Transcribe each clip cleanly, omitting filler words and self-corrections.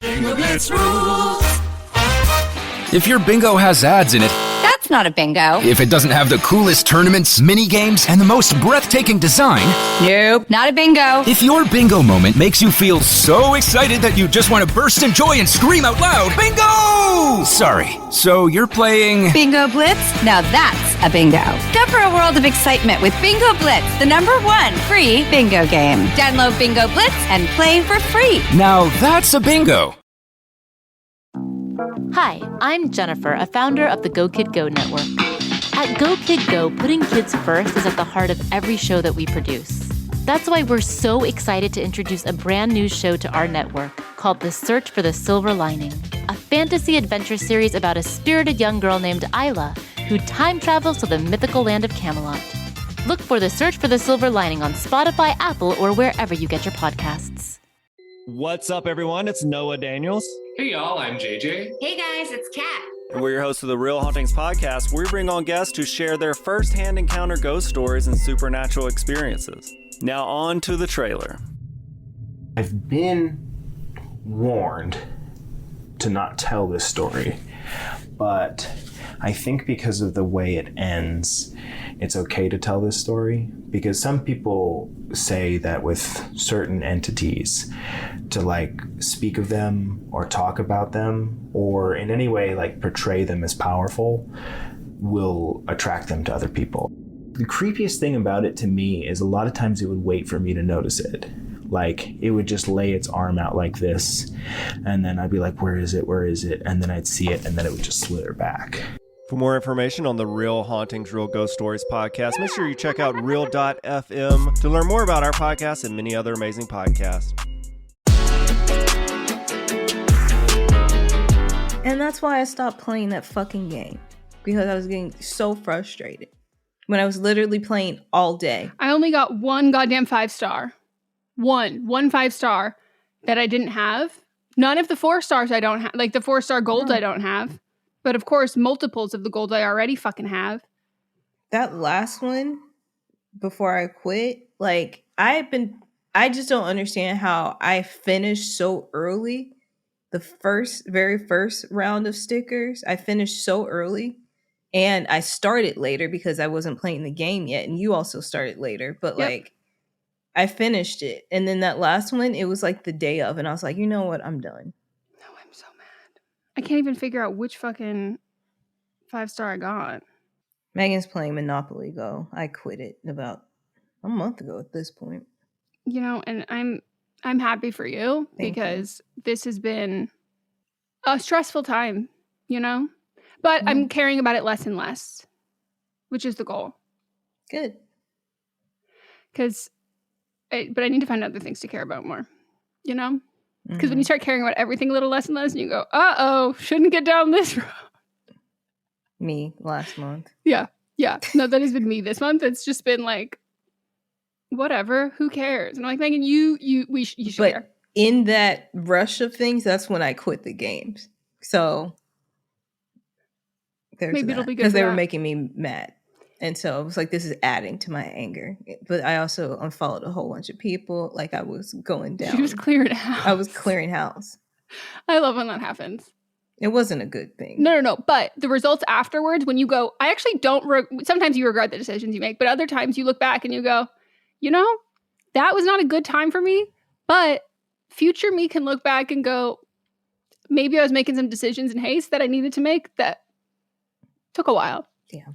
Bingo Blitz rules. If your bingo has ads in it, That's not a bingo. if it doesn't have the coolest tournaments, mini games, and the most breathtaking design, Nope, not a bingo. if your bingo moment makes you feel so excited that you just want to burst in joy and scream out loud, bingo! Sorry, so you're playing... Bingo Blitz? Now that's a bingo. Discover a world of excitement with Bingo Blitz, the #1 free bingo game. Download Bingo Blitz and play for free. Now that's a bingo. Hi, I'm Jennifer, a founder of the Go Kid Go network. At Go Kid Go, putting kids first is at the heart of every show that we produce. That's why we're so excited to introduce a brand new show to our network called The Search for the Silver Lining, a fantasy adventure series about a spirited young girl named Isla who time travels to the mythical land of Camelot. Look for The Search for the Silver Lining on Spotify, Apple, or wherever you get your podcasts. What's up, everyone? It's Noah Daniels. Hey y'all, I'm JJ. Hey guys, it's Kat. And we're your hosts of the Real Hauntings podcast, where we bring on guests who share their first-hand encounter ghost stories and supernatural experiences. Now on to the trailer. I've been warned to not tell this story, but I think because of the way it ends, it's okay to tell this story, because some people say that with certain entities, to like speak of them or talk about them or in any way like portray them as powerful will attract them to other people. The creepiest thing about it to me is a lot of times it would wait for me to notice it. Like it would just lay its arm out like this, and then I'd be like, where is it? Where is it? And then I'd see it, and then it would just slither back. For more information on the Real Hauntings, Real Ghost Stories podcast, make sure you check out real.fm to learn more about our podcast and many other amazing podcasts. And that's why I stopped playing that fucking game, because I was getting so frustrated when I was literally playing all day. I only got one goddamn 5-star. One 5-star that I didn't have. None of the 4 stars I don't have. Like the 4-star gold I don't have. But of course, multiples of the gold I already fucking have. That last one, before I quit, like I just don't understand how I finished so early. The very first round of stickers, I finished so early. And I started later because I wasn't playing the game yet. And you also started later. But like, I finished it. And then that last one, it was like the day of. And I was like, you know what? I'm done. No, I'm so mad. I can't even figure out which fucking 5-star I got. Megan's playing Monopoly Go. I quit it about a month ago at this point. You know, and I'm happy for you because this has been a stressful time, you know? But I'm caring about it less and less, which is the goal. Good. But I need to find other things to care about more, you know? Because when you start caring about everything a little less and less, and you go, uh-oh, shouldn't get down this road. Me last month. Yeah. No, that has been me this month. It's just been like, whatever, who cares? And I'm like, Megan, you should but care. In that rush of things, that's when I quit the games. So there's Maybe that. it'll be good because for they were that. making me mad. And so I was like, this is adding to my anger. But I also unfollowed a whole bunch of people. Like I was going down. She was clearing house. I was clearing house. I love when that happens. It wasn't a good thing. No. But the results afterwards, when you go, I actually don't, sometimes you regret the decisions you make, but other times you look back and you go, you know, that was not a good time for me, but future me can look back and go, maybe I was making some decisions in haste that I needed to make that took a while. Yeah.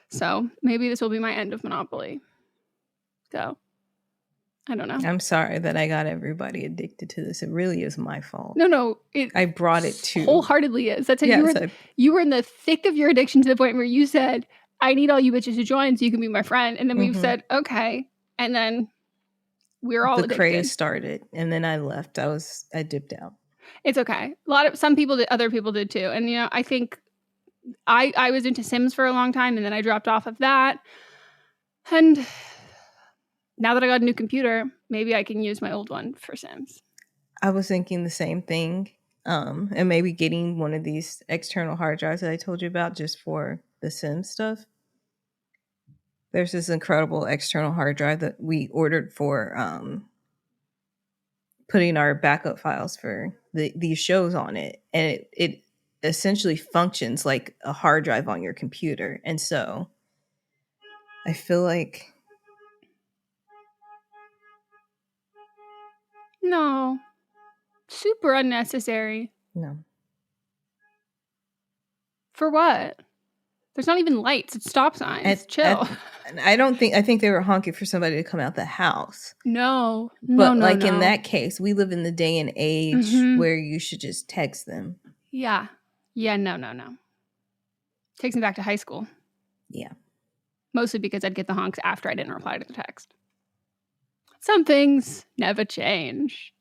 So maybe this will be my end of Monopoly. So I don't know. I'm sorry that I got everybody addicted to this. It really is my fault. No. I brought it to wholeheartedly is. That's how you were in the thick of your addiction to the point where you said, I need all you bitches to join so you can be my friend. And then we've said, okay. And then we're all addicted. The craze started and then I left. I dipped out. It's okay. Some people did, other people did too. And you know, I think I was into Sims for a long time and then I dropped off of that. And now that I got a new computer, maybe I can use my old one for Sims. I was thinking the same thing. And maybe getting one of these external hard drives that I told you about just for the Sims stuff. There's this incredible external hard drive that we ordered for putting our backup files for these shows on it, and it essentially functions like a hard drive on your computer. And so I feel like No. Super unnecessary. no. For what? There's not even lights. It's stop signs. Chill. I think they were honking for somebody to come out the house. No. But no, in that case, we live in the day and age where you should just text them. Yeah. Yeah, no. Takes me back to high school. Yeah. Mostly because I'd get the honks after I didn't reply to the text. Some things never change.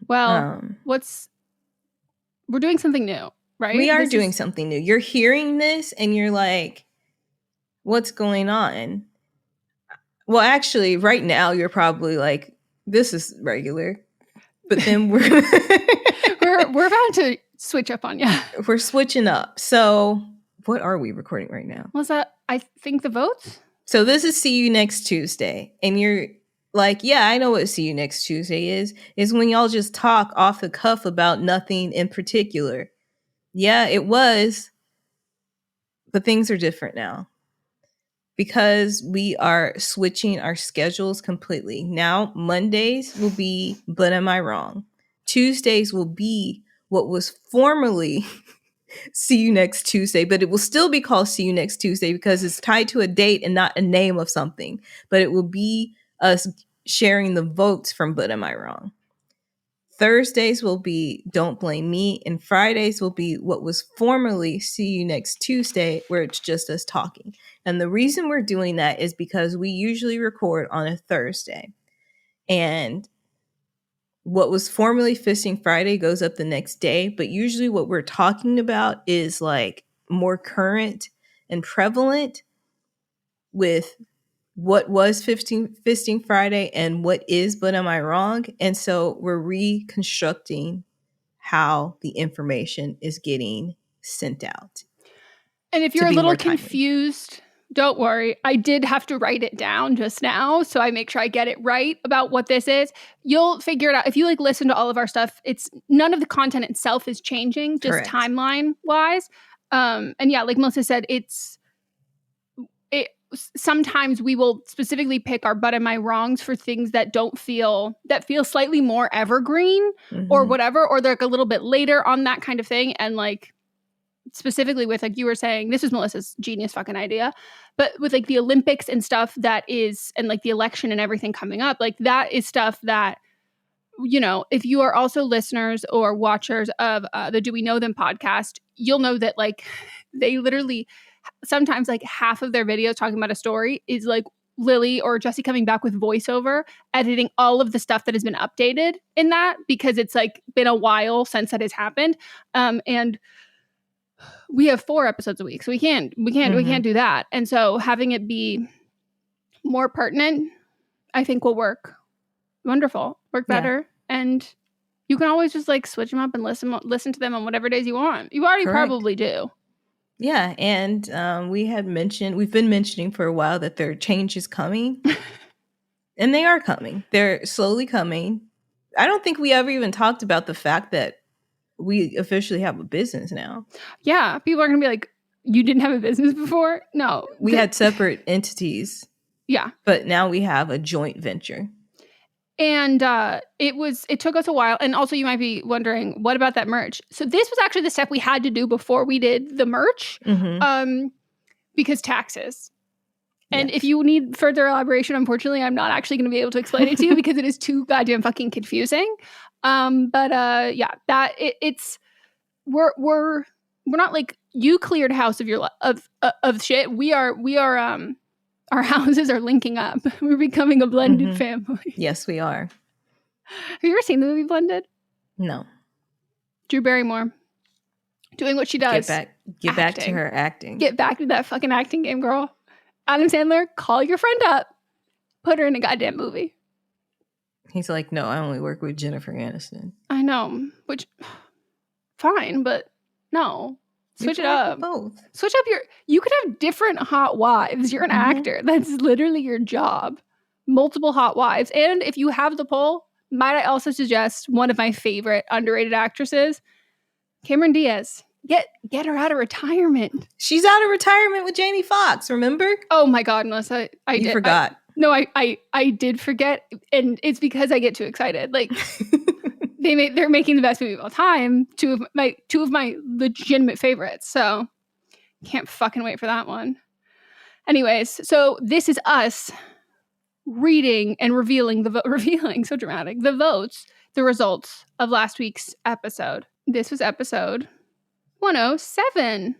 Well, we're doing something new, right? We are doing something new. You're hearing this and you're like, what's going on? Well, actually, right now you're probably like, this is regular. But then we're we're about to switch up on you. We're switching up. So what are we recording right now? Was that, I think, the votes? So this is See You Next Tuesday. And you're like, yeah, I know what See You Next Tuesday is when y'all just talk off the cuff about nothing in particular. Yeah, it was. But things are different now. Because we are switching our schedules completely. Now, Mondays will be But Am I Wrong? Tuesdays will be what was formerly See You Next Tuesday, but it will still be called See You Next Tuesday because it's tied to a date and not a name of something. But it will be us sharing the votes from But Am I Wrong? Thursdays will be Don't Blame Me, and Fridays will be what was formerly See You Next Tuesday, where it's just us talking. And the reason we're doing that is because we usually record on a Thursday. And what was formerly Fisting Friday goes up the next day, but usually what we're talking about is like more current and prevalent with what was Fisting Friday and what is But Am I Wrong? And so we're reconstructing how the information is getting sent out. And if you're a little confused, don't worry. I did have to write it down just now, so I make sure I get it right about what this is. You'll figure it out. If you listen to all of our stuff, it's none of the content itself is changing, just timeline wise. And yeah, like Melissa said, sometimes we will specifically pick our But Am I Wrongs for things that feel slightly more evergreen or whatever, or they're like a little bit later on that kind of thing. And like specifically with, like you were saying, this was Melissa's genius fucking idea, but with like the Olympics and stuff and like the election and everything coming up, like that is stuff that, you know, if you are also listeners or watchers of the Do We Know Them podcast, you'll know that like they literally sometimes like half of their videos talking about a story is like Lily or Jesse coming back with voiceover, editing all of the stuff that has been updated in that because it's like been a while since that has happened. And we have 4 episodes a week, so we can't do that. And so having it be more pertinent, I think will work better. And you can always just like switch them up and listen to them on whatever days you want. You already probably do. Yeah, and we've been mentioning for a while that there are changes coming. And they are coming. They're slowly coming. I don't think we ever even talked about the fact that we officially have a business now. Yeah, people are going to be like, you didn't have a business before? No. We had separate entities. Yeah. But now we have a joint venture. And it took us a while. And also you might be wondering, what about that merch? So this was actually the step we had to do before we did the merch, because taxes. And if you need further elaboration, unfortunately, I'm not actually going to be able to explain it to you because it is too goddamn fucking confusing. We're not like you cleared house of your of shit. We are our houses are linking up. We're becoming a blended family. Yes, we are. Have you ever seen the movie Blended? No. Drew Barrymore doing what she does. Get back to her acting. Get back to that fucking acting game, girl. Adam Sandler, call your friend up. Put her in a goddamn movie. He's like, no, I only work with Jennifer Aniston. I know, which, fine, but no. Switch it up. Both. Switch up you could have different hot wives. You're an actor. That's literally your job. Multiple hot wives. And if you have the pull, might I also suggest one of my favorite underrated actresses, Cameron Diaz. Get her out of retirement. She's out of retirement with Jamie Foxx, remember? Oh my God, Melissa. You forgot. I did forget, and it's because I get too excited. Like they're making the best movie of all time. Two of my legitimate favorites. So can't fucking wait for that one. Anyways, so this is us reading and revealing so dramatic, the results of last week's episode. This was episode 107.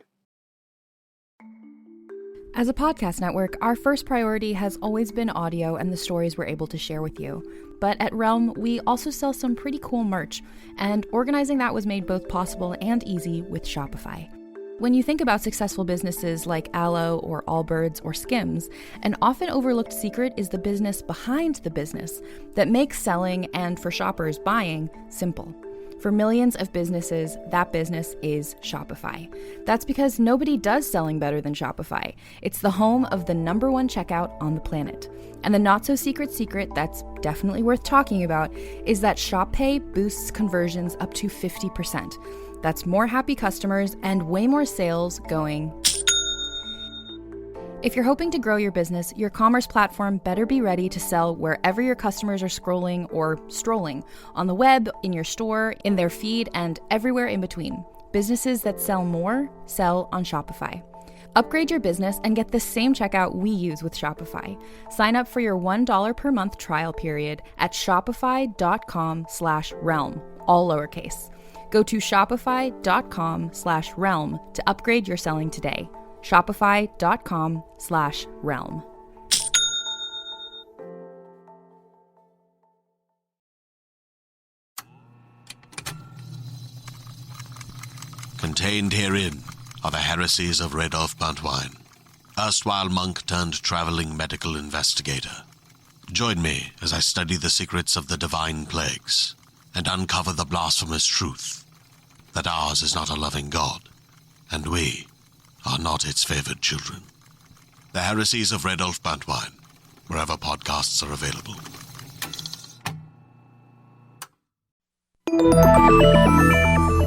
As a podcast network, our first priority has always been audio and the stories we're able to share with you. But at Realm, we also sell some pretty cool merch, and organizing that was made both possible and easy with Shopify. When you think about successful businesses like Aloe or Allbirds or Skims, an often overlooked secret is the business behind the business that makes selling and, for shoppers, buying simple. For millions of businesses, that business is Shopify. That's because nobody does selling better than Shopify. It's the home of the #1 checkout on the planet. And the not-so-secret secret that's definitely worth talking about is that Shop Pay boosts conversions up to 50%. That's more happy customers and way more sales going. If you're hoping to grow your business, your commerce platform better be ready to sell wherever your customers are scrolling or strolling, on the web, in your store, in their feed, and everywhere in between. Businesses that sell more, sell on Shopify. Upgrade your business and get the same checkout we use with Shopify. Sign up for your $1 per month trial period at shopify.com/realm, all lowercase. Go to shopify.com/realm to upgrade your selling today. Shopify.com/realm. Contained herein are the heresies of Radolf Buntwine, erstwhile monk turned traveling medical investigator. Join me as I study the secrets of the divine plagues and uncover the blasphemous truth that ours is not a loving God, and we are not its favored children. The heresies of Radolf Buntwine, wherever podcasts are available.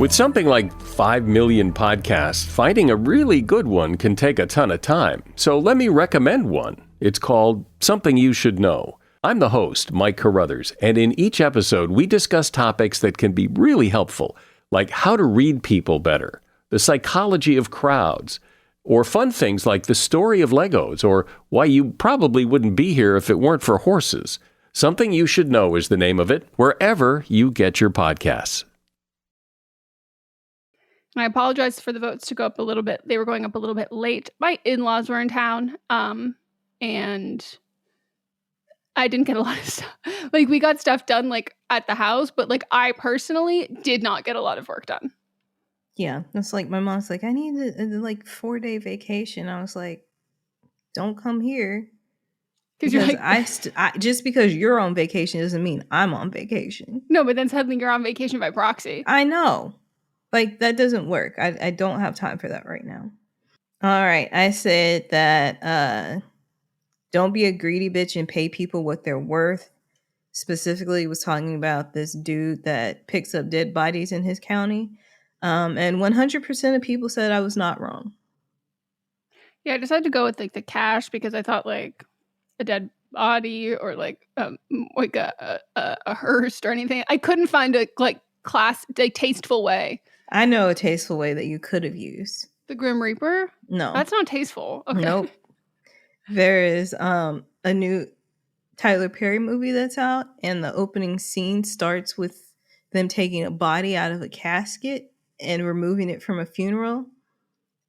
With something like 5 million podcasts, finding a really good one can take a ton of time. So let me recommend one. It's called Something You Should Know. I'm the host, Mike Carruthers, and in each episode we discuss topics that can be really helpful, like how to read people better, the psychology of crowds, or fun things like the story of Legos, or why you probably wouldn't be here if it weren't for horses. Something You Should Know is the name of it, wherever you get your podcasts. I apologize for the votes to go up a little bit. They were going up a little bit late. My in-laws were in town, and I didn't get a lot of stuff. Like, we got stuff done, like, at the house, but, like, I personally did not get a lot of work done. Yeah, it's like my mom's like, I need a 4-day vacation. I was like, don't come here. Because you're like, just because you're on vacation doesn't mean I'm on vacation. No, but then suddenly you're on vacation by proxy. I know. Like, that doesn't work. I don't have time for that right now. All right. I said that don't be a greedy bitch and pay people what they're worth. Specifically, was talking about this dude that picks up dead bodies in his county. And 100% of people said I was not wrong. Yeah, I decided to go with, like, the cash because I thought, like, a dead body or, like a hearse or anything. I couldn't find a, like, tasteful way. I know a tasteful way that you could have used. The Grim Reaper? No. That's not tasteful. Okay. Nope. There is a new Tyler Perry movie that's out, and the opening scene starts with them taking a body out of a casket and removing it from a funeral.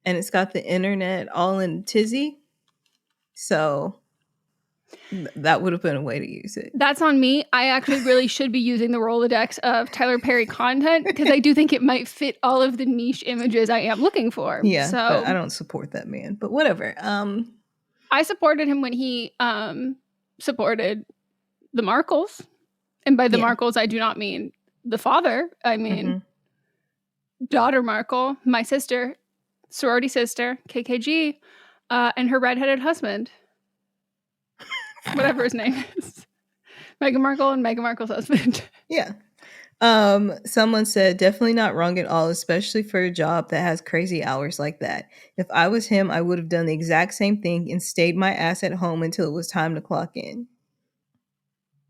And it's got the internet all in tizzy. So that would have been a way to use it. That's on me. I actually really should be using the Rolodex of Tyler Perry content because I do think it might fit all of the niche images I am looking for. Yeah, so but I don't support that man. But whatever. I supported him when he supported the Markles. And by the Markles, I do not mean the father. I mean daughter Markle, my sister, sorority sister, KKG, and her redheaded husband. Whatever his name is. Meghan Markle and Meghan Markle's husband. Yeah. Someone said, definitely not wrong at all, especially for a job that has crazy hours like that. If I was him, I would have done the exact same thing and stayed my ass at home until it was time to clock in.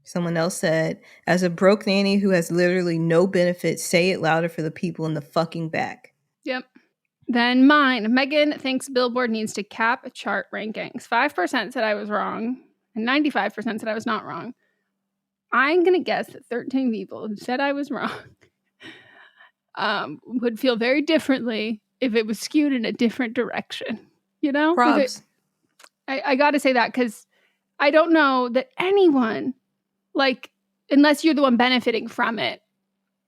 Someone else said, as a broke nanny who has literally no benefits, say it louder for the people in the fucking back. Yep. Then mine. Meghan thinks Billboard needs to cap chart rankings. 5% said I was wrong, and 95% said I was not wrong. I'm going to guess that 13 people who said I was wrong would feel very differently if it was skewed in a different direction. You know? Probs. I got to say that because I don't know that anyone, like, unless you're the one benefiting from it,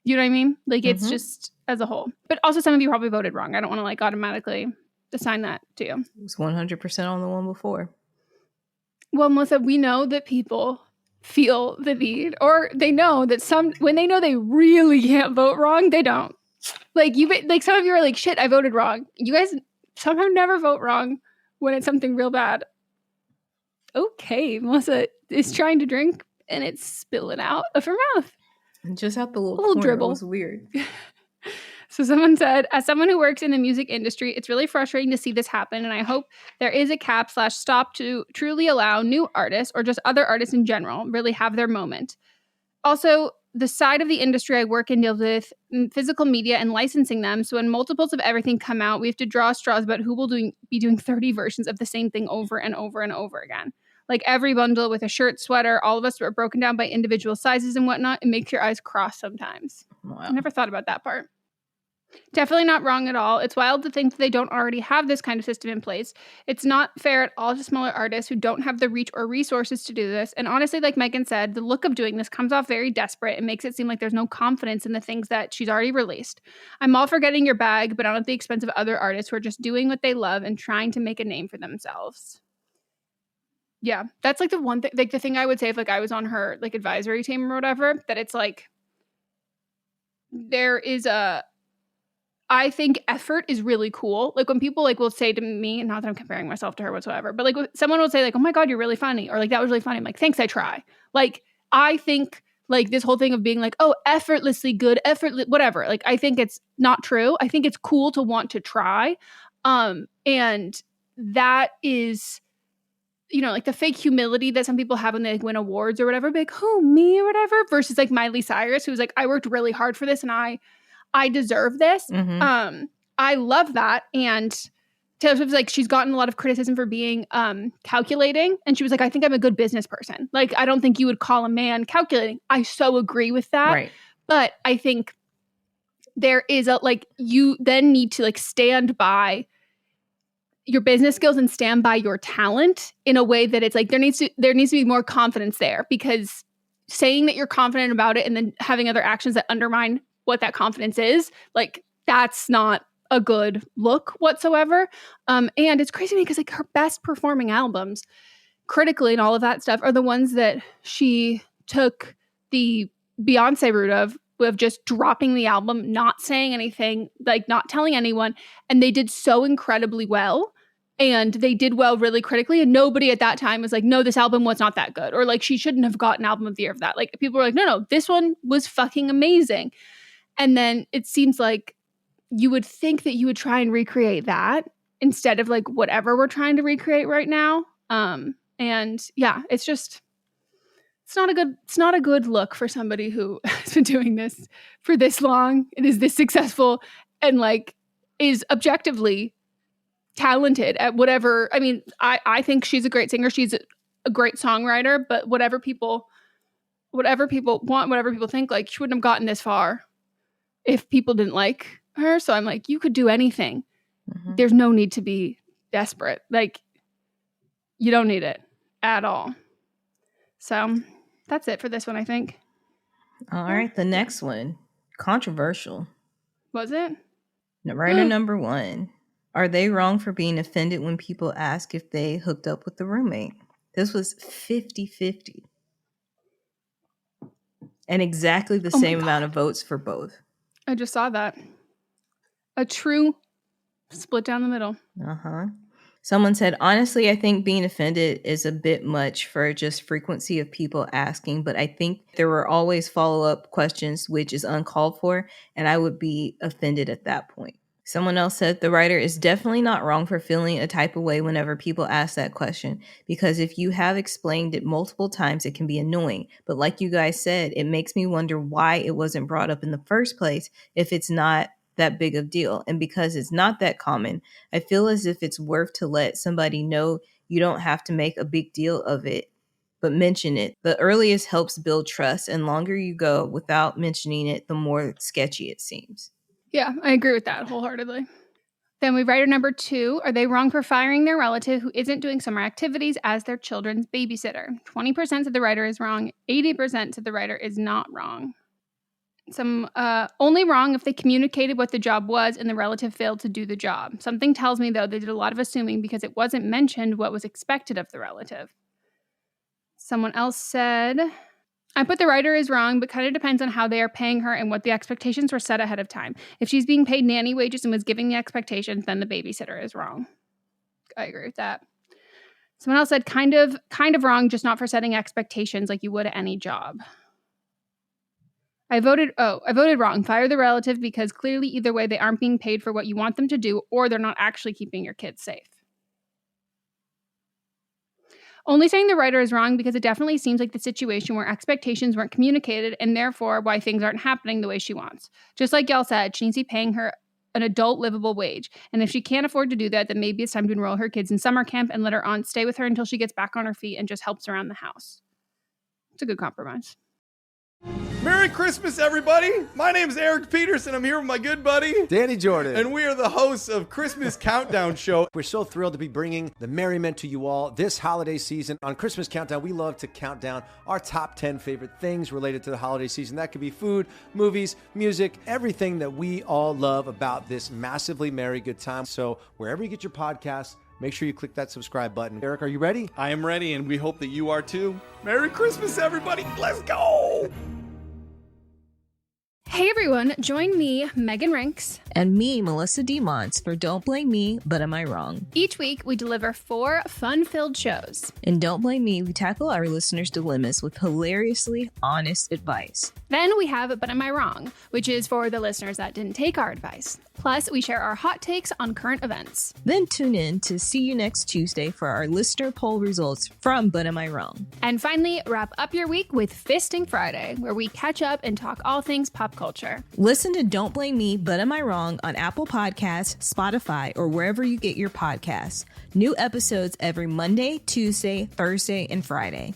you know what I mean? Like, it's just as a whole. But also some of you probably voted wrong. I don't want to, like, automatically assign that to you. It was 100% on the one before. Well, Melissa, we know that people feel the need, or they know that when they know they really can't vote wrong, they don't. Like, some of you are like, shit, I voted wrong. You guys somehow never vote wrong when it's something real bad. Okay, Melissa is trying to drink and it's spilling out of her mouth. And just out the little dribble. It was weird. So someone said, as someone who works in the music industry, it's really frustrating to see this happen, and I hope there is a cap/stop to truly allow new artists, or just other artists in general, really have their moment. Also, the side of the industry I work in deals with physical media and licensing them, so when multiples of everything come out, we have to draw straws about who will be doing 30 versions of the same thing over and over and over again. Like every bundle with a shirt, sweater, all of us are broken down by individual sizes and whatnot. It makes your eyes cross sometimes. Wow. I never thought about that part. Definitely not wrong at all. It's wild to think that they don't already have this kind of system in place. It's not fair at all to smaller artists who don't have the reach or resources to do this. And honestly, like Meghan said, the look of doing this comes off very desperate and makes it seem like there's no confidence in the things that she's already released. I'm all for getting your bag, but not at the expense of other artists who are just doing what they love and trying to make a name for themselves. Yeah, that's like the one thing, like the thing I would say if like I was on her like advisory team or whatever, that it's like there is I think effort is really cool. Like when people like will say to me, not that I'm comparing myself to her whatsoever, but like someone will say like, oh my God, you're really funny. Or like, that was really funny. I'm like, thanks, I try. Like, I think like this whole thing of being like, oh, effortlessly good, whatever. Like, I think it's not true. I think it's cool to want to try. And that is, you know, like the fake humility that some people have when they like, win awards or whatever, like, who, me or whatever, versus like Miley Cyrus, who's like, I worked really hard for this and I deserve this. Mm-hmm. I love that. And Taylor Swift was like, she's gotten a lot of criticism for being calculating. And she was like, I think I'm a good business person. Like, I don't think you would call a man calculating. I so agree with that. Right. But I think there is like, you then need to like stand by your business skills and stand by your talent in a way that it's like, there needs to be more confidence there, because saying that you're confident about it and then having other actions that undermine what that confidence is, like, that's not a good look whatsoever. And it's crazy because like her best performing albums critically and all of that stuff are the ones that she took the Beyonce route of just dropping the album, not saying anything, like not telling anyone. And they did so incredibly well. And they did well really critically. And nobody at that time was like, no, this album was not that good. Or like, she shouldn't have gotten Album of the Year for that. Like, people were like, no, this one was fucking amazing. And then it seems like you would think that you would try and recreate that instead of like whatever we're trying to recreate right now. And yeah, it's not a good look for somebody who has been doing this for this long. It is this successful and like is objectively talented at whatever. I mean, I think she's a great singer. She's a great songwriter, but whatever people want, whatever people think, like she wouldn't have gotten this far if people didn't like her. So I'm like, you could do anything. Mm-hmm. There's no need to be desperate. Like, you don't need it at all. So that's it for this one, I think. All right. The next one, controversial. Was it? Writer number 1. Are they wrong for being offended when people ask if they hooked up with the roommate? This was 50-50. And exactly the same amount of votes for both. I just saw that. A true split down the middle. Uh-huh. Someone said, honestly, I think being offended is a bit much for just frequency of people asking, but I think there were always follow-up questions, which is uncalled for, and I would be offended at that point. Someone else said, the writer is definitely not wrong for feeling a type of way whenever people ask that question, because if you have explained it multiple times, it can be annoying. But like you guys said, it makes me wonder why it wasn't brought up in the first place if it's not that big of deal. And because it's not that common, I feel as if it's worth to let somebody know you don't have to make a big deal of it, but mention it. The earliest helps build trust, and longer you go without mentioning it, the more sketchy it seems. Yeah, I agree with that wholeheartedly. Then we writer number 2, are they wrong for firing their relative who isn't doing summer activities as their children's babysitter? 20% of the writer is wrong, 80% of the writer is not wrong. Some only wrong if they communicated what the job was and the relative failed to do the job. Something tells me, though, they did a lot of assuming because it wasn't mentioned what was expected of the relative. Someone else said, I put the writer is wrong, but kind of depends on how they are paying her and what the expectations were set ahead of time. If she's being paid nanny wages and was giving the expectations, then the babysitter is wrong. I agree with that. Someone else said kind of wrong, just not for setting expectations like you would at any job. I voted wrong. Fire the relative because clearly either way they aren't being paid for what you want them to do or they're not actually keeping your kids safe. Only saying the writer is wrong because it definitely seems like the situation where expectations weren't communicated and therefore why things aren't happening the way she wants. Just like y'all said, she needs to be paying her an adult livable wage. And if she can't afford to do that, then maybe it's time to enroll her kids in summer camp and let her aunt stay with her until she gets back on her feet and just helps around the house. It's a good compromise. Merry Christmas, everybody! My name is Eric Peterson. I'm here with my good buddy, Danny Jordan. And we are the hosts of Christmas Countdown Show. We're so thrilled to be bringing the merriment to you all this holiday season. On Christmas Countdown, we love to count down our top 10 favorite things related to the holiday season. That could be food, movies, music, everything that we all love about this massively merry good time. So wherever you get your podcasts, make sure you click that subscribe button. Eric, are you ready? I am ready, and we hope that you are too. Merry Christmas, everybody! Let's go! Hey everyone, join me, Megan Rinks. And me, Melissa DeMonts, for Don't Blame Me, But Am I Wrong? Each week, we deliver 4 fun-filled shows. In Don't Blame Me, we tackle our listeners' dilemmas with hilariously honest advice. Then we have But Am I Wrong, which is for the listeners that didn't take our advice. Plus, we share our hot takes on current events. Then tune in to See You Next Tuesday for our listener poll results from But Am I Wrong? And finally, wrap up your week with Fisting Friday, where we catch up and talk all things pop culture. Listen to Don't Blame Me, But Am I Wrong on Apple Podcasts, Spotify, or wherever you get your podcasts. New episodes every Monday, Tuesday, Thursday, and Friday.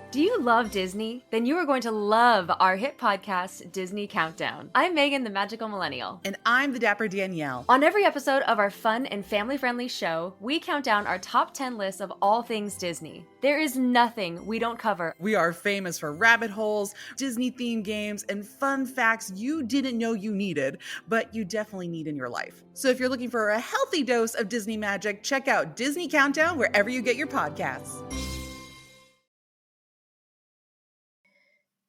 Do you love Disney? Then you are going to love our hit podcast, Disney Countdown. I'm Megan, the Magical Millennial. And I'm the Dapper Danielle. On every episode of our fun and family-friendly show, we count down our top 10 lists of all things Disney. There is nothing we don't cover. We are famous for rabbit holes, Disney-themed games, and fun facts you didn't know you needed, but you definitely need in your life. So if you're looking for a healthy dose of Disney magic, check out Disney Countdown wherever you get your podcasts.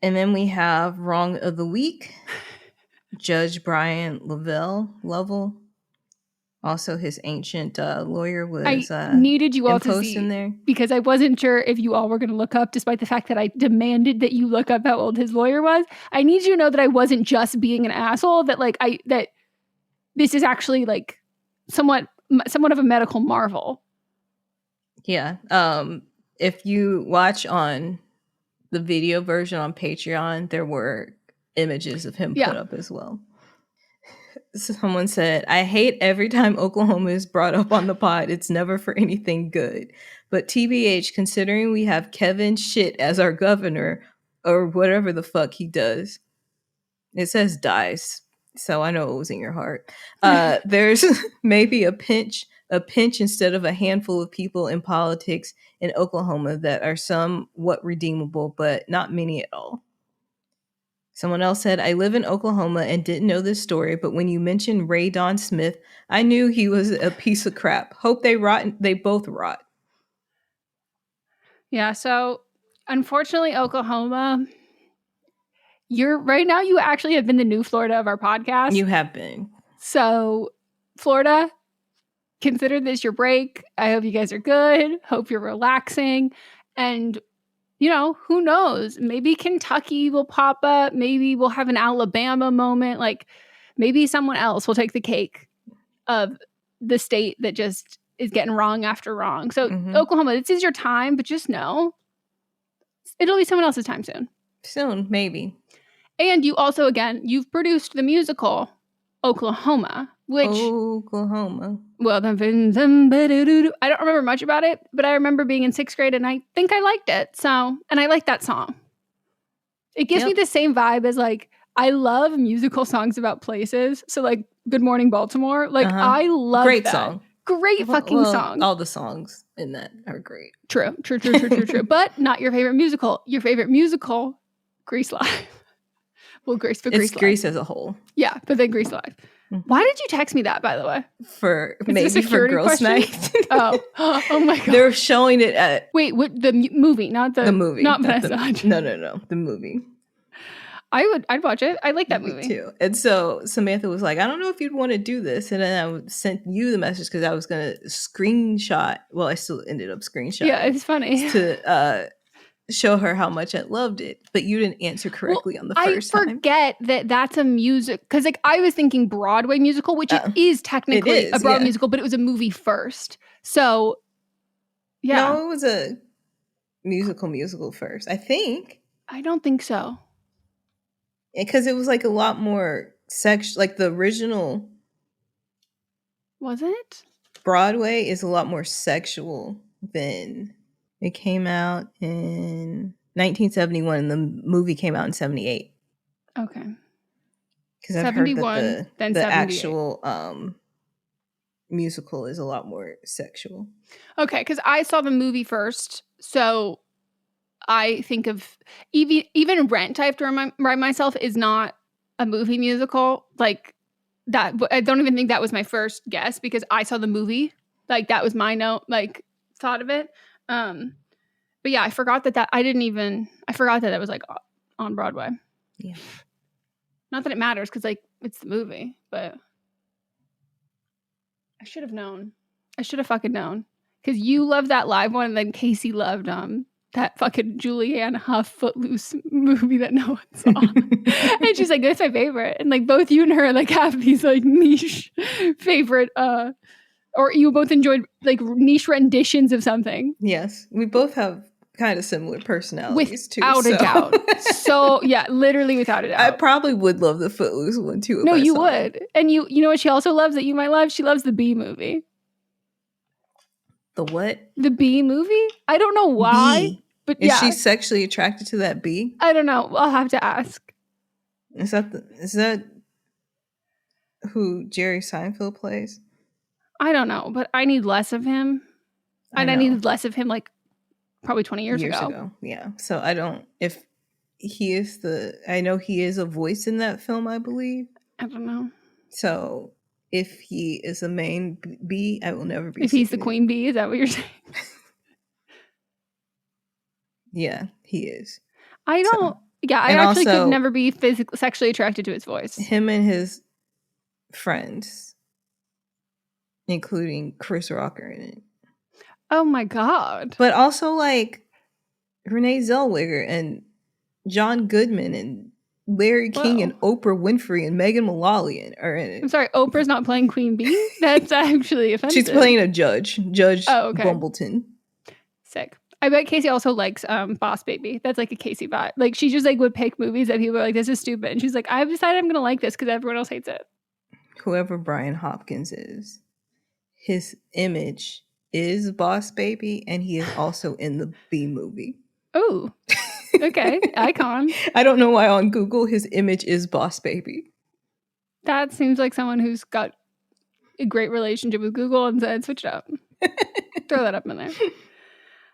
And then we have Wrong of the Week, Judge Brian Lovell. Also, his ancient lawyer was I needed you all to see in there because I wasn't sure if you all were going to look up, despite the fact that I demanded that you look up how old his lawyer was. I need you to know that I wasn't just being an asshole. That that this is actually like somewhat of a medical marvel. Yeah. If you watch on the video version on Patreon, there were images of him put up as well. Someone said, I hate every time Oklahoma is brought up on the pod. It's never for anything good. But TBH, considering we have Kevin Shit as our governor, or whatever the fuck he does. It says dies, so I know it was in your heart. There's maybe a pinch instead of a handful of people in politics in Oklahoma that are somewhat redeemable, but not many at all. Someone else said, I live in Oklahoma and didn't know this story, but when you mentioned Ray Don Smith, I knew he was a piece of crap. Hope they both rot. Yeah, so unfortunately, Oklahoma, right now you actually have been the new Florida of our podcast. You have been. So Florida, consider this your break. I hope you guys are good. Hope you're relaxing. And, you know, who knows? Maybe Kentucky will pop up. Maybe we'll have an Alabama moment. Like, maybe someone else will take the cake of the state that just is getting wrong after wrong. So, Oklahoma, this is your time, but just know it'll be someone else's time soon. Soon, maybe. And you also, again, you've produced the musical Oklahoma, which... Oklahoma. Well, I don't remember much about it, but I remember being in 6th grade and I think I liked it. So, and I like that song. It gives me the same vibe as like, I love musical songs about places. So like Good Morning Baltimore. Like I love great that. Song. Great fucking song. All the songs in that are great. True. But not your favorite musical. Your favorite musical, Grease Live. Well, Grease Live. Grease as a whole. Yeah, but then Grease Live. Why did you text me that, by the way? Maybe for girls' night. Oh my god! They're showing it at what the movie, not the movie, not Vanessa. No, the movie. I'd watch it. I like that movie too. And so Samantha was like, I don't know if you'd want to do this, and then I sent you the message because I was gonna screenshot. Well, I still ended up screenshotting. Yeah, it's funny to show her how much I loved it, but you didn't answer correctly on the first time. I forget that that's a music, because like I was thinking Broadway musical, which it is technically a Broadway musical, but it was a movie first. So yeah. No, it was a musical first, I think. I don't think so. Because it was like a lot more like the original. Was it? Broadway is a lot more sexual than... It came out in 1971 and the movie came out in 78. Okay. Because I've heard that the actual musical is a lot more sexual. Okay, because I saw the movie first. So I think of even Rent, I have to remind myself, is not a movie musical. Like that, I don't even think that was my first guess because I saw the movie. Like that was my thought of it. But yeah, I forgot that I forgot that it was like on Broadway. Yeah. Not that it matters because like it's the movie, but I should have known. I should have fucking known because you loved that live one, and then Casey loved that fucking Julianne Hough Footloose movie that no one saw. And she's like, that's my favorite. And like both you and her like have these like niche favorite or you both enjoyed like niche renditions of something. Yes. We both have kind of similar personalities without a doubt. So yeah, literally without a doubt. I probably would love the Footloose one too. No, you would. And you know what she also loves that you might love? She loves the Bee movie. The what? The Bee movie? I don't know why. Bee. But is yeah. she sexually attracted to that bee? I don't know. I'll have to ask. Is that who Jerry Seinfeld plays? I don't know, but I need less of him. And I needed less of him like probably 20 years ago. Yeah. So I don't, if he is I know he is a voice in that film, I believe. I don't know. So if he is a main bee, I will never be. If he's the queen bee, is that what you're saying? Yeah, he is. I don't. Yeah, I actually could never be sexually attracted to his voice. Him and his friends, including Chris Rock, are in it. Oh my god! But also like Renee Zellweger and John Goodman and Larry King and Oprah Winfrey and Megan Mullally are in it. I'm sorry, Oprah's not playing Queen Bee? That's actually offensive. She's playing a judge, Bumbleton. Sick. I bet Casey also likes Boss Baby. That's like a Casey vibe. Like she just like would pick movies that people are like, this is stupid. And she's like, I've decided I'm going to like this because everyone else hates it. Whoever Brian Hopkins is, his image is Boss Baby, and he is also in the Bee movie. Oh, okay. Icon. I don't know why on Google his image is Boss Baby. That seems like someone who's got a great relationship with Google and said, switch it up. Throw that up in there.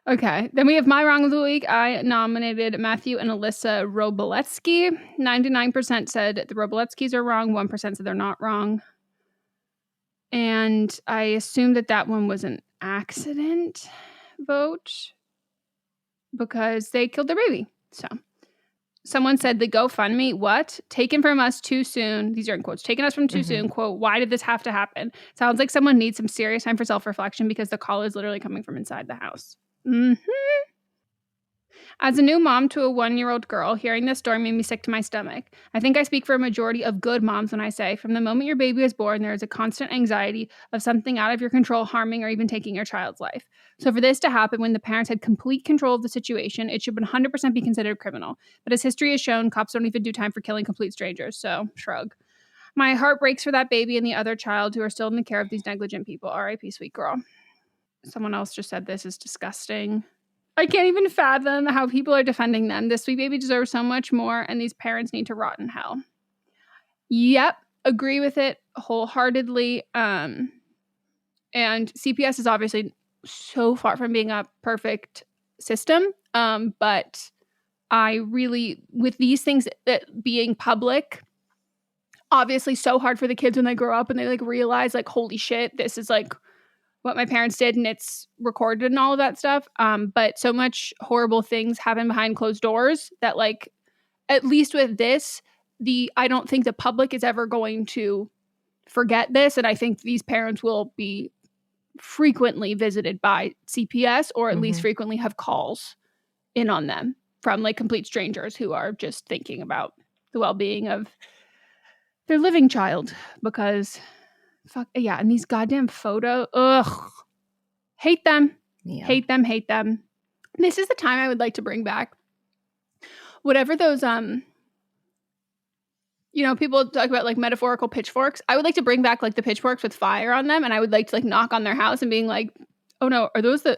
Okay, then we have my wrong of the week. I nominated Matthew and Alyssa Robeletsky. 99% said the Robeletskys are wrong. 1% said they're not wrong. And I assumed that one was an accident vote because they killed their baby. So Someone said the GoFundMe, what? Taken from us too soon. These are in quotes. Taken us from too soon. Quote, why did this have to happen? Sounds like someone needs some serious time for self-reflection because the call is literally coming from inside the house. As a new mom to a 1-year-old girl, hearing this story made me sick to my stomach. I think I speak for a majority of good moms when I say, from the moment your baby is born, there is a constant anxiety of something out of your control harming or even taking your child's life. So for this to happen when the parents had complete control of the situation, it should 100% be considered criminal. But as history has shown, cops don't even do time for killing complete strangers, so shrug. My heart breaks for that baby and the other child who are still in the care of these negligent people. R.I.P. sweet girl. Someone else just said this is disgusting. I can't even fathom how people are defending them. This sweet baby deserves so much more, and these parents need to rot in hell. Yep, agree with it wholeheartedly. And CPS is obviously so far from being a perfect system, but I really, with these things that being public, obviously so hard for the kids when they grow up and they like realize like, holy shit, this is like what my parents did and it's recorded and all of that stuff. But so much horrible things happen behind closed doors that like, at least with this, I don't think the public is ever going to forget this. And I think these parents will be frequently visited by CPS or at least frequently have calls in on them from like complete strangers who are just thinking about the well-being of their living child because fuck yeah, and these goddamn photos. Ugh. Hate them. Yeah. Hate them. This is the time I would like to bring back whatever those people talk about like metaphorical pitchforks. I would like to bring back like the pitchforks with fire on them, and I would like to like knock on their house and being like, "Oh no, are those the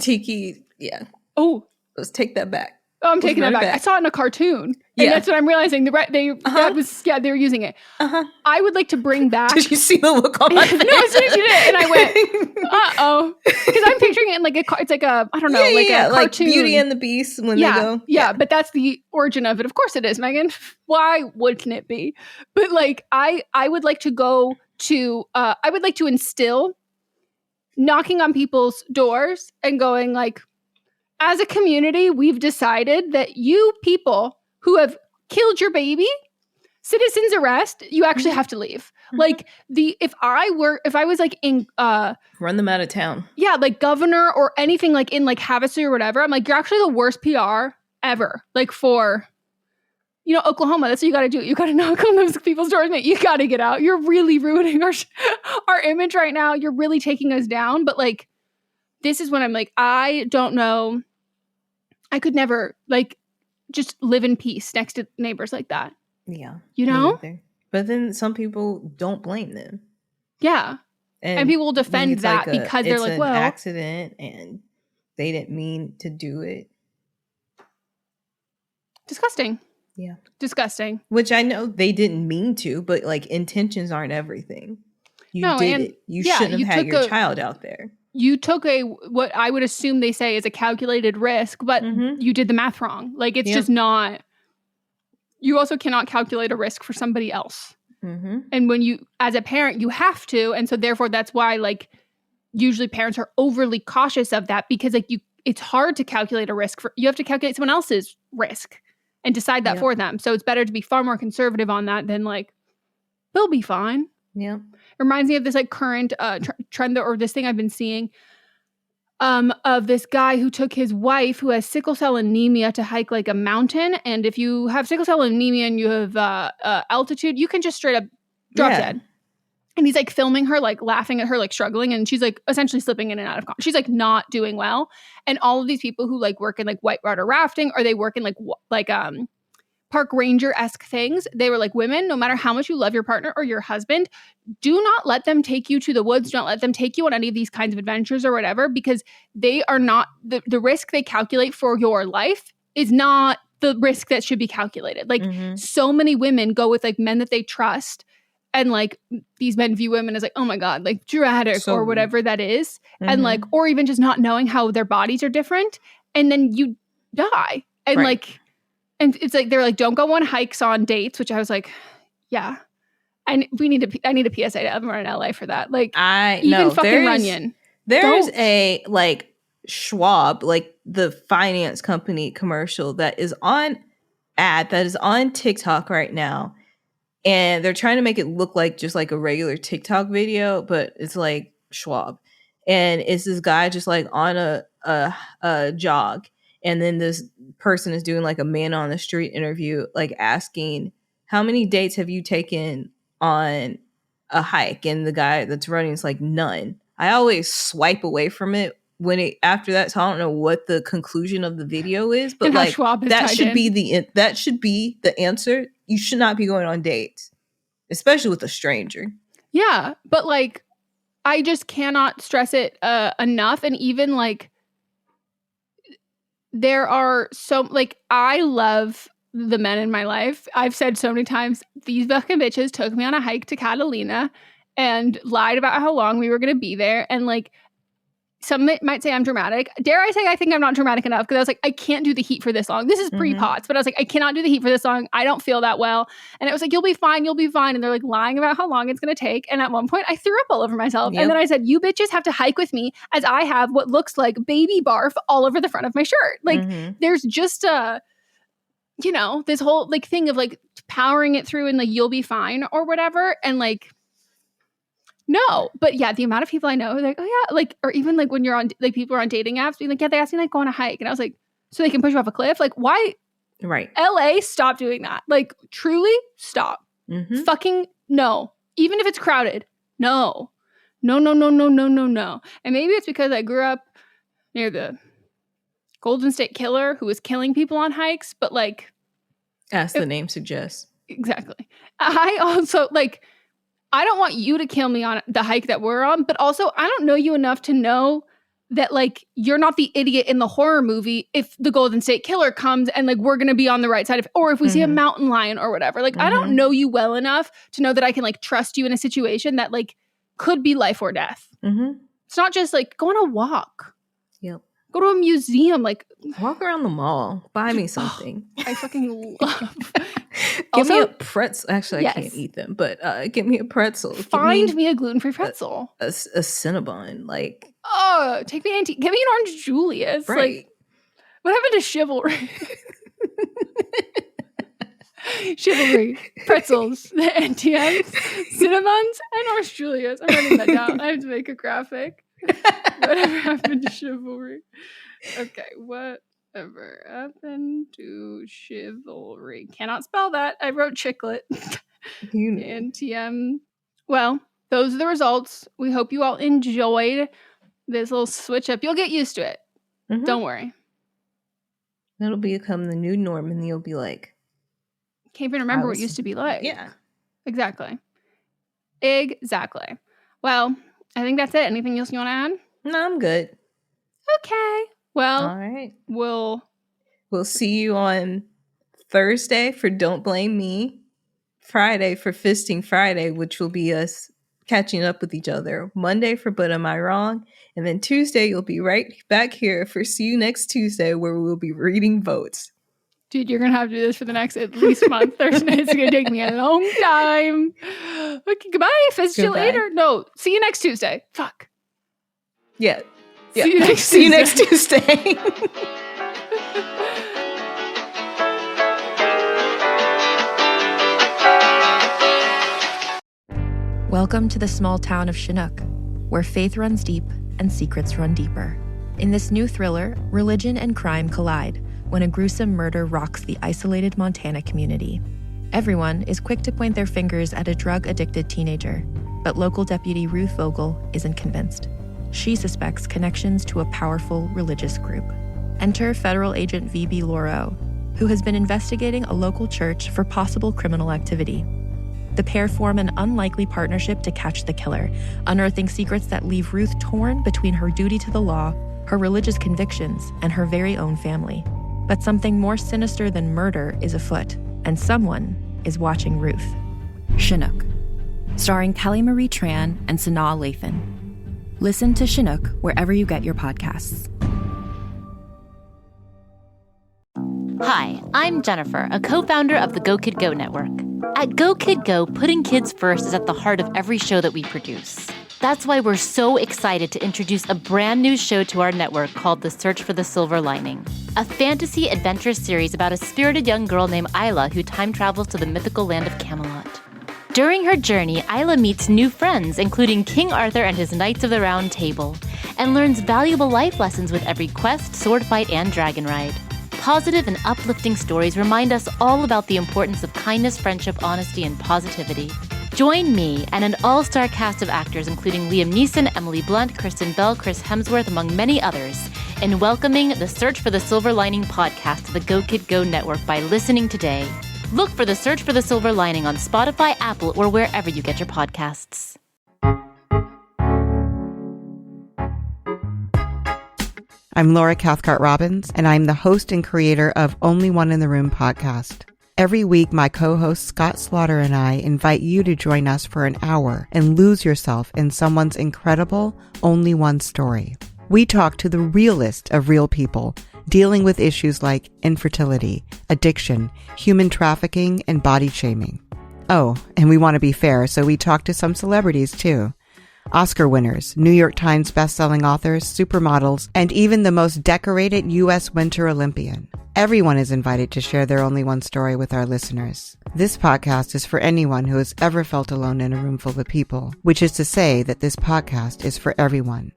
tiki? Yeah. Oh, let's take that back. Oh, I'm taking that back. I saw it in a cartoon. And that's what I'm realizing. They were using it. I would like to bring back. Did you see the look on my face? No, as soon as you did it, and I went, uh-oh. Because I'm picturing it in like it's like a, I don't know, a cartoon. Like Beauty and the Beast when they go. Yeah, but that's the origin of it. Of course it is, Megan. Why wouldn't it be? But like, I would like to go to, I would like to instill knocking on people's doors and going like, as a community, we've decided that you people who have killed your baby, citizens arrest, you actually have to leave. Like if I was like in run them out of town. Yeah, like governor or anything like in like Havasu or whatever. I'm like, you're actually the worst PR ever. Like for Oklahoma, that's what you got to do. You got to knock on those people's doors, mate. You got to get out. You're really ruining our image right now. You're really taking us down. But like, this is when I'm like, I don't know. I could never like just live in peace next to neighbors like that. Yeah. But then some people don't blame them. Yeah. And people will defend that like because they're like, well, accident and they didn't mean to do it. Disgusting. Yeah. Disgusting. Which I know they didn't mean to, but like intentions aren't everything. You did it. You shouldn't have had your child out there. You took what I would assume they say is a calculated risk, but you did the math wrong. Like it's just not. You also cannot calculate a risk for somebody else. And when you, as a parent, you have to, and so therefore that's why like usually parents are overly cautious of that because like it's hard to calculate a risk you have to calculate someone else's risk and decide that for them. So it's better to be far more conservative on that than like they'll be fine. Yeah. Reminds me of this like current trend or this thing I've been seeing of this guy who took his wife who has sickle cell anemia to hike like a mountain. And if you have sickle cell anemia and you have altitude, you can just straight up drop dead. And he's like filming her, like laughing at her, like struggling. And she's like essentially slipping in and out of she's like not doing well. And all of these people who like work in like whitewater rafting or they work in like park ranger-esque things, they were like, women, no matter how much you love your partner or your husband, do not let them take you to the woods. Don't let them take you on any of these kinds of adventures or whatever, because they are not, the risk they calculate for your life is not the risk that should be calculated. Like so many women go with like men that they trust and like these men view women as like, oh my God, like dramatic or whatever that is. And like, or even just not knowing how their bodies are different. And then you die. And like, and it's like, they're like, don't go on hikes on dates, which I was like, yeah. And I need a PSA to everyone in LA for that. Like, fucking Runyon. There's a like Schwab, like the finance company commercial that is on ad that is on TikTok right now. And they're trying to make it look like just like a regular TikTok video, but it's like Schwab. And it's this guy just like on a jog. And then this person is doing like a man on the street interview, like asking, how many dates have you taken on a hike? And the guy that's running is like, none. I always swipe away from it after that, so I don't know what the conclusion of the video is, but like that should be the answer. You should not be going on dates, especially with a stranger. Yeah, but like I just cannot stress it enough. And even like there are I love the men in my life. I've said so many times, these fucking bitches took me on a hike to Catalina and lied about how long we were going to be there. And like, some might say I'm dramatic. Dare I say I think I'm not dramatic enough, because I was like, I can't do the heat for this long. This is pre-pots, but I was like, I cannot do the heat for this long. I don't feel that well. And it was like, you'll be fine. And they're like lying about how long it's going to take. And at one point I threw up all over myself. Yep. And then I said, you bitches have to hike with me as I have what looks like baby barf all over the front of my shirt. Like there's just this whole like thing of like powering it through and like, you'll be fine or whatever. And like, no, but yeah, the amount of people I know are like, oh yeah, like, or even like when you're on, like people are on dating apps being like, yeah, they asked me like go on a hike. And I was like, so they can push you off a cliff? Like, why? Right. LA, stop doing that. Like, truly stop. Fucking no. Even if it's crowded, no. No. And maybe it's because I grew up near the Golden State Killer who was killing people on hikes, but like. As the name suggests. Exactly. I also like, I don't want you to kill me on the hike that we're on, but also I don't know you enough to know that like you're not the idiot in the horror movie if the Golden State Killer comes and like we're going to be on the right side of, or if we see a mountain lion or whatever. Like I don't know you well enough to know that I can like trust you in a situation that like could be life or death. It's not just like go on a walk. Yep. Go to a museum, like walk around the mall, buy me something. I fucking love. Give me a pretzel. Actually, I can't eat them, but give me a pretzel. Find me a gluten-free pretzel. A Cinnabon, like. Oh, take me give me an Orange Julius. Right. Like, what happened to chivalry? Chivalry, pretzels, the NTMs, Cinnabons, and Orange Julius. I'm writing that down. I have to make a graphic. Whatever happened to chivalry? Okay, whatever happened to chivalry? Cannot spell that. I wrote chiclet. NTM. Well, those are the results. We hope you all enjoyed this little switch up. You'll get used to it. Don't worry. It'll become the new norm, and you'll be like, can't even remember what it used to be like. Yeah. Exactly. Well, I think that's it. Anything else you want to add? No, I'm good. Okay. Well, all right. We'll see you on Thursday for Don't Blame Me, Friday for Fisting Friday, which will be us catching up with each other, Monday for But Am I Wrong? And then Tuesday, you'll be right back here for See You Next Tuesday, where we will be reading votes. Dude, you're going to have to do this for the next at least month. It's going to take me a long time. Okay, goodbye. Fist you later. No, see you next Tuesday. Fuck. Yeah. See you next See you next Tuesday. Welcome to the small town of Chinook, where faith runs deep and secrets run deeper. In this new thriller, religion and crime collide when a gruesome murder rocks the isolated Montana community. Everyone is quick to point their fingers at a drug-addicted teenager, but local deputy Ruth Vogel isn't convinced. She suspects connections to a powerful religious group. Enter federal agent V.B. Laureau, who has been investigating a local church for possible criminal activity. The pair form an unlikely partnership to catch the killer, unearthing secrets that leave Ruth torn between her duty to the law, her religious convictions, and her very own family. But something more sinister than murder is afoot, and someone is watching Ruth. Chinook, starring Kelly Marie Tran and Sanaa Lathan. Listen to Chinook wherever you get your podcasts. Hi, I'm Jennifer, a co-founder of the Go Kid Go network. At Go Kid Go, putting kids first is at the heart of every show that we produce. That's why we're so excited to introduce a brand new show to our network called The Search for the Silver Lining. a fantasy adventure series about a spirited young girl named Isla who time travels to the mythical land of Camelot. During her journey, Isla meets new friends, including King Arthur and his Knights of the Round Table, and learns valuable life lessons with every quest, sword fight, and dragon ride. Positive and uplifting stories remind us all about the importance of kindness, friendship, honesty, and positivity. Join me and an all-star cast of actors including Liam Neeson, Emily Blunt, Kristen Bell, Chris Hemsworth, among many others, in welcoming the Search for the Silver Lining podcast to the Go Kid Go network by listening today. Look for the Search for the Silver Lining on Spotify, Apple, or wherever you get your podcasts. I'm Laura Cathcart-Robbins, and I'm the host and creator of Only One in the Room podcast. Every week, my co-host Scott Slaughter and I invite you to join us for an hour and lose yourself in someone's incredible Only One story. We talk to the realest of real people, dealing with issues like infertility, addiction, human trafficking, and body shaming. Oh, and we want to be fair, so we talk to some celebrities too. Oscar winners, New York Times bestselling authors, supermodels, and even the most decorated U.S. Winter Olympian. Everyone is invited to share their Only One story with our listeners. This podcast is for anyone who has ever felt alone in a room full of people, which is to say that this podcast is for everyone.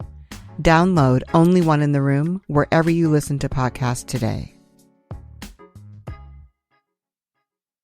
Download Only One in the Room wherever you listen to podcasts today.